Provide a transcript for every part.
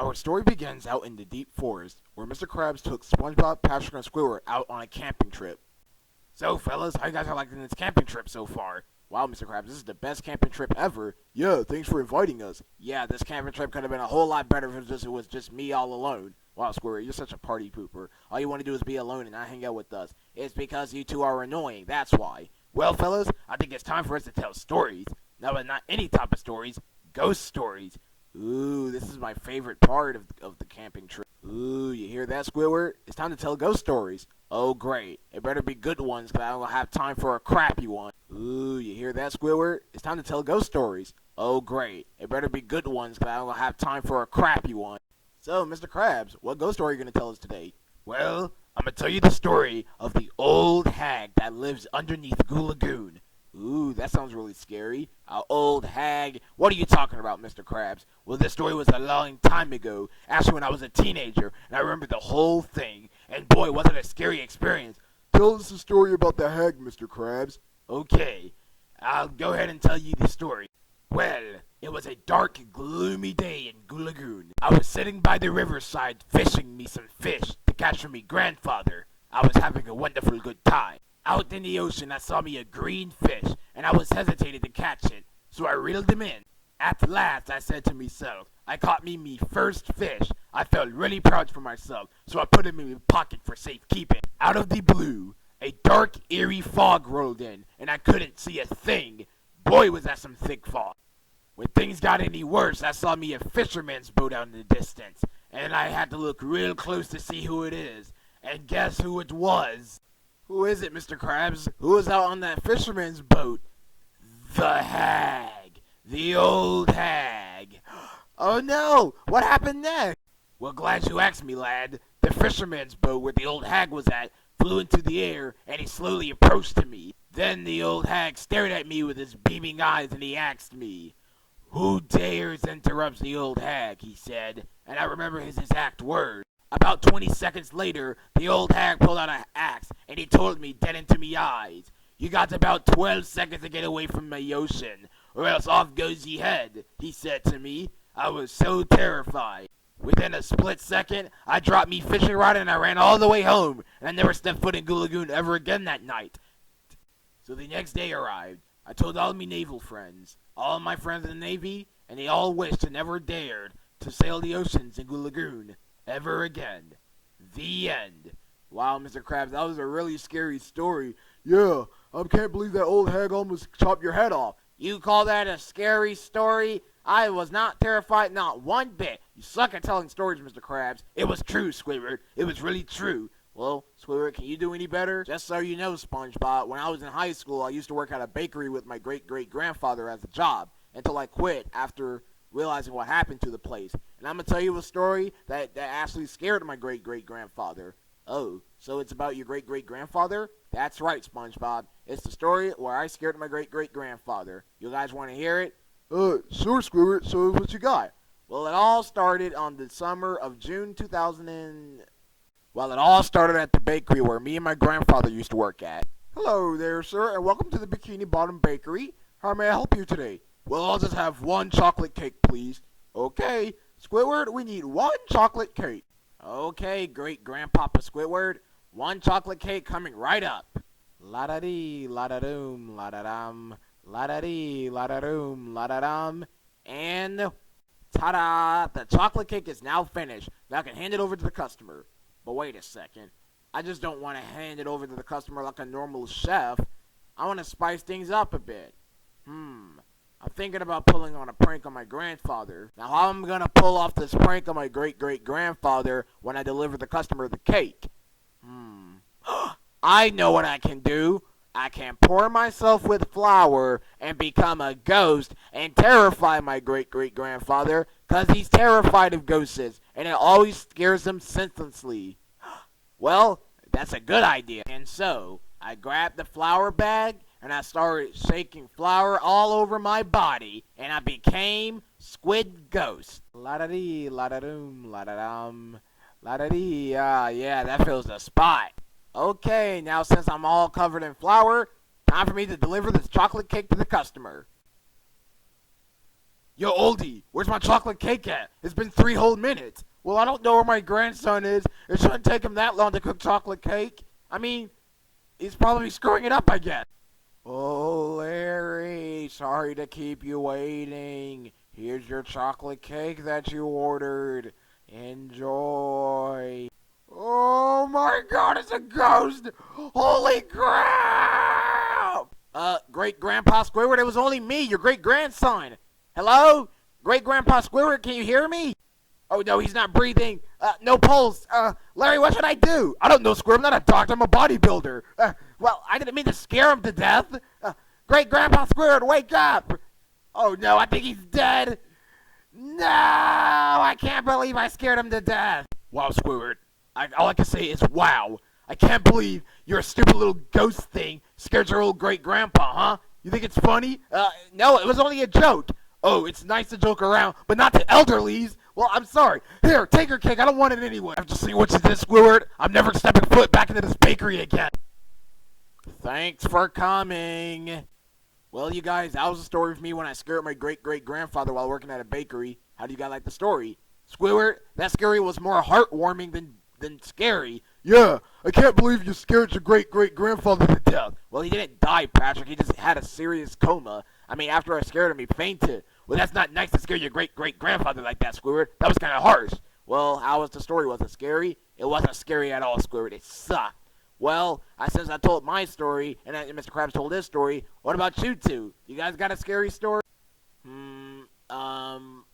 Our story begins out in the deep forest, where Mr. Krabs took SpongeBob, Patrick, and Squidward out on a camping trip. So, fellas, how you guys are liking this camping trip so far? Wow, Mr. Krabs, this is the best camping trip ever. Yeah, thanks for inviting us. Yeah, this camping trip could have been a whole lot better if it was just me all alone. Wow, Squidward, you're such a party pooper. All you want to do is be alone and not hang out with us. It's because you two are annoying, that's why. Well, fellas, I think it's time for us to tell stories. No, but not any type of stories. Ghost stories. Ooh, this is my favorite part of the camping trip. Ooh, you hear that, Squidward? It's time to tell ghost stories. Oh, great. It better be good ones, because I don't have time for a crappy one. Ooh, you hear that, Squidward? It's time to tell ghost stories. Oh, great. It better be good ones, because I don't have time for a crappy one. So, Mr. Krabs, what ghost story are you going to tell us today? Well, I'm going to tell you the story of the old hag that lives underneath Goo Lagoon. Ooh, that sounds really scary. An old hag? What are you talking about, Mr. Krabs? Well, this story was a long time ago, actually when I was a teenager, and I remember the whole thing. And boy, was it a scary experience. Tell us the story about the hag, Mr. Krabs. Okay, I'll go ahead and tell you the story. Well, it was a dark, gloomy day in Goo Lagoon. I was sitting by the riverside fishing me some fish to catch for me grandfather. I was having a wonderful good time. Out in the ocean, I saw me a green fish, and I was hesitating to catch it, so I reeled him in. At last, I said to myself, I caught me first fish. I felt really proud for myself, so I put him in my pocket for safekeeping. Out of the blue, a dark, eerie fog rolled in, and I couldn't see a thing. Boy, was that some thick fog. When things got any worse, I saw me a fisherman's boat out in the distance, and I had to look real close to see who it is. And guess who it was? Who is it, Mr. Krabs? Who is out on that fisherman's boat? The hag. The old hag. Oh no! What happened next? Well, glad you asked me, lad. The fisherman's boat where the old hag was at flew into the air, and he slowly approached to me. Then the old hag stared at me with his beaming eyes, and he asked me, "Who dares interrupt the old hag?" he said, and I remember his exact words. About 20 seconds later, the old hag pulled out an axe, and he told me dead into me eyes, "You got about 12 seconds to get away from my ocean, or else off goes ye head," he said to me. I was so terrified. Within a split second, I dropped me fishing rod and I ran all the way home, and I never stepped foot in Goo Lagoon ever again that night. So the next day arrived. I told all me naval friends, all my friends in the Navy, and they all wished and never dared to sail the oceans in Goo Lagoon ever again. The end. Wow, Mr. Krabs, that was a really scary story. Yeah, I can't believe that old hag almost chopped your head off. You call that a scary story? I was not terrified, not one bit. You suck at telling stories, Mr. Krabs. It was true, Squidward. It was really true. Well, Squidward, can you do any better? Just so you know, SpongeBob, when I was in high school, I used to work at a bakery with my great-great-grandfather as a job, until I quit after realizing what happened to the place. And I'm going to tell you a story that actually scared my great-great-grandfather. Oh, so it's about your great-great-grandfather? That's right, SpongeBob. It's the story where I scared my great-great-grandfather. You guys want to hear it? Sure, Squidward. So what you got? Well, it all started on the summer of June 2000 Well, it all started at the bakery where me and my grandfather used to work at. Hello there, sir, and welcome to the Bikini Bottom Bakery. How may I help you today? Well, I'll just have one chocolate cake, please. Okay, Squidward, we need one chocolate cake. Okay, great-grandpapa Squidward. One chocolate cake coming right up. La-da-dee, la-da-doom, la-da-dum. La-da-dee, la-da-doom, la-da-dum. And ta-da! The chocolate cake is now finished. Now I can hand it over to the customer. But wait a second. I just don't want to hand it over to the customer like a normal chef. I want to spice things up a bit. I'm thinking about pulling on a prank on my grandfather. Now how am I going to pull off this prank on my great-great-grandfather when I deliver the customer the cake? I know what I can do. I can pour myself with flour and become a ghost and terrify my great-great-grandfather because he's terrified of ghosts and it always scares him senselessly. Well, that's a good idea. And so, I grabbed the flour bag and I started shaking flour all over my body and I became Squid Ghost. La-da-dee, la-da-doom, la-da-dum, la-da-dee, yeah, that fills the spot. Okay, now since I'm all covered in flour, time for me to deliver this chocolate cake to the customer. Yo, oldie, where's my chocolate cake at? It's been 3 whole minutes. Well, I don't know where my grandson is. It shouldn't take him that long to cook chocolate cake. I mean, he's probably screwing it up, I guess. Oh, Larry, sorry to keep you waiting. Here's your chocolate cake that you ordered. Enjoy. Oh my god, it's a ghost! Holy crap! Great Grandpa Squidward, it was only me, your great grandson. Hello? Great Grandpa Squidward, can you hear me? Oh no, he's not breathing. No pulse. Larry, what should I do? I don't know, Squidward, I'm not a doctor, I'm a bodybuilder. Well, I didn't mean to scare him to death. Great Grandpa Squidward, wake up! Oh no, I think he's dead. No, I can't believe I scared him to death. Wow, Squidward. All I can say is wow. I can't believe you're a stupid little ghost thing scared your old great grandpa, huh? You think it's funny? No, it was only a joke. Oh, it's nice to joke around, but not to elderlies. Well, I'm sorry. Here, take your cake. I don't want it anyway. After seeing what you did, Squidward, I'm never stepping foot back into this bakery again. Thanks for coming. Well, you guys, that was the story of me when I scared my great-great-grandfather while working at a bakery. How do you guys like the story? Squidward, that story was more heartwarming than scary. Yeah, I can't believe you scared your great-great-grandfather to death. Well, he didn't die, Patrick. He just had a serious coma. I mean, after I scared him, he fainted. Well, that's not nice to scare your great-great-grandfather like that, Squidward. That was kind of harsh. Well, how was the story? Was it scary? It wasn't scary at all, Squidward. It sucked. Well, since I told my story, and Mr. Krabs told his story, what about you two? You guys got a scary story?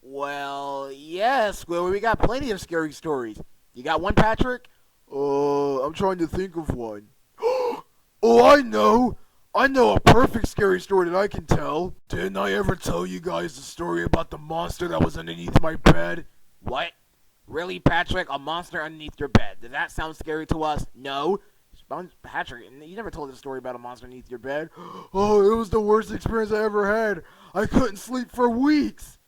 Well, yes, Squidward, we got plenty of scary stories. You got one, Patrick? I'm trying to think of one. Oh, I know! I know a perfect scary story that I can tell. Didn't I ever tell you guys the story about the monster that was underneath my bed? What? Really, Patrick? A monster underneath your bed? Does that sound scary to us? No. Patrick, you never told us a story about a monster underneath your bed. Oh, it was the worst experience I ever had. I couldn't sleep for weeks.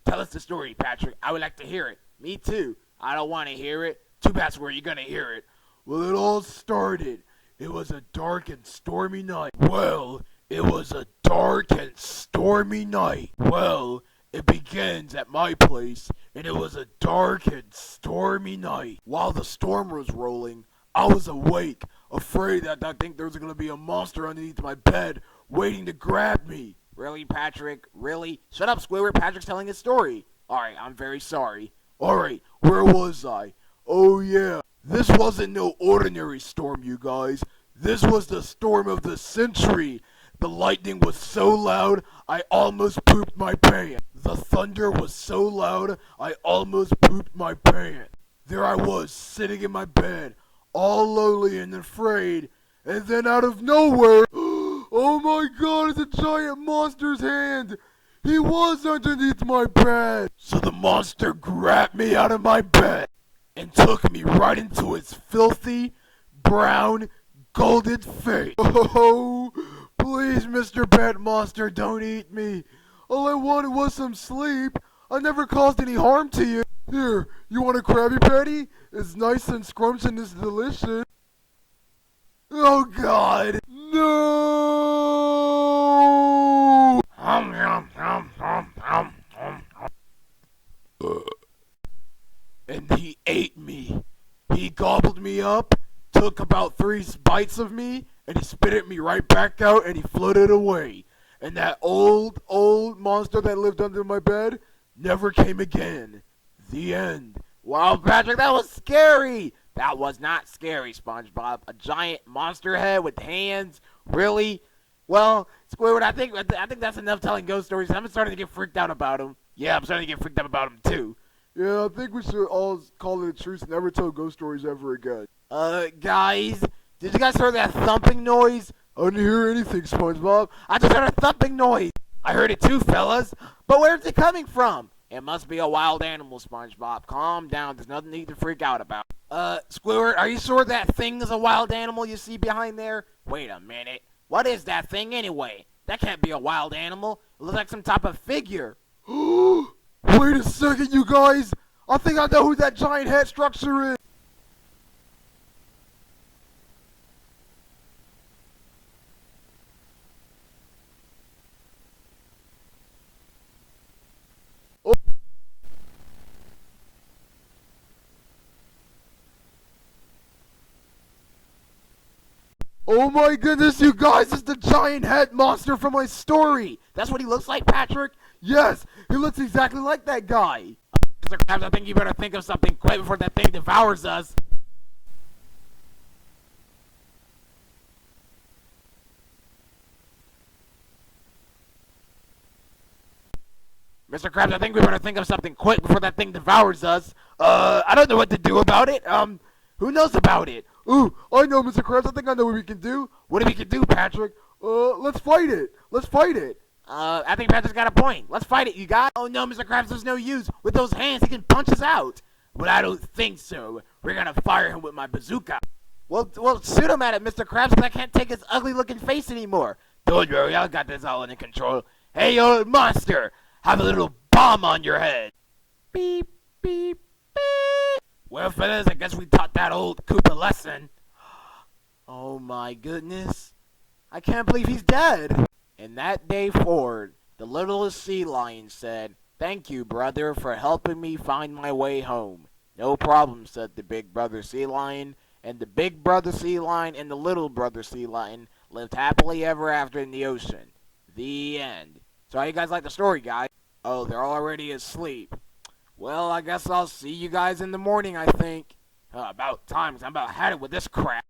Tell us the story, Patrick. I would like to hear it. Me too. I don't want to hear it. Too bad where you're going to hear it. Well, it all started. It was a dark and stormy night. Well, it was a dark and stormy night. Well, it begins at my place, and it was a dark and stormy night. While the storm was rolling, I was awake, afraid that I think there was going to be a monster underneath my bed waiting to grab me. Really, Patrick? Really? Shut up, Squidward. Patrick's telling his story. Alright, I'm very sorry. Alright, where was I? Oh yeah, this wasn't no ordinary storm, you guys. This was the storm of the century. The lightning was so loud, I almost pooped my pants. The thunder was so loud, I almost pooped my pants. There I was, sitting in my bed, all lonely and afraid, and then out of nowhere, oh my god, it's a giant monster's hand! He was underneath my bed! So the monster grabbed me out of my bed and took me right into its filthy, brown, golden face. Oh, please, Mr. Pet Monster, don't eat me. All I wanted was some sleep. I never caused any harm to you. Here, you want a Krabby Patty? It's nice and scrumptious and it's delicious. Oh God! No! And he ate me. He gobbled me up, took about 3 bites of me, and he spit it me right back out and he floated away. And that old monster that lived under my bed never came again. The end. Wow, Patrick, that was scary! That was not scary, SpongeBob. A giant monster head with hands? Really? Well, Squidward, I think that's enough telling ghost stories. I'm starting to get freaked out about them. Yeah, I'm starting to get freaked out about them too. Yeah, I think we should all call it a truce and never tell ghost stories ever again. Guys, did you guys hear that thumping noise? I didn't hear anything, SpongeBob. I just heard a thumping noise. I heard it too, fellas. But where's it coming from? It must be a wild animal, SpongeBob. Calm down. There's nothing need to freak out about. Squidward, are you sure that thing is a wild animal you see behind there? Wait a minute. What is that thing anyway? That can't be a wild animal. It looks like some type of figure. Wait a second, you guys. I think I know who that giant head structure is. Oh my goodness, you guys, it's the giant head monster from my story. That's what he looks like, Patrick? Yes, he looks exactly like that guy. Mr. Krabs, I think you better think of something quick before that thing devours us. Mr. Krabs, I think we better think of something quick before that thing devours us. I don't know what to do about it. Who knows about it? Ooh, I know, Mr. Krabs. I think I know what we can do. What do we can do, Patrick? Let's fight it. Let's fight it. I think Patrick's got a point. Let's fight it, you guys. Oh no, Mr. Krabs, there's no use. With those hands, he can punch us out. But I don't think so. We're gonna fire him with my bazooka. Well, shoot him at it, Mr. Krabs, because I can't take his ugly-looking face anymore. Don't worry, I got this all under control. Hey, old monster! Have a little bomb on your head. Beep, beep, beep. Well, fellas, I guess we taught that old Koopa a lesson. Oh my goodness. I can't believe he's dead. And that day forward, the littlest sea lion said, "Thank you, brother, for helping me find my way home." "No problem," said the big brother sea lion. And the big brother sea lion and the little brother sea lion lived happily ever after in the ocean. The end. So how you guys like the story, guys? Oh, they're already asleep. Well, I guess I'll see you guys in the morning, I think. About time, 'cause I'm about had it with this crap.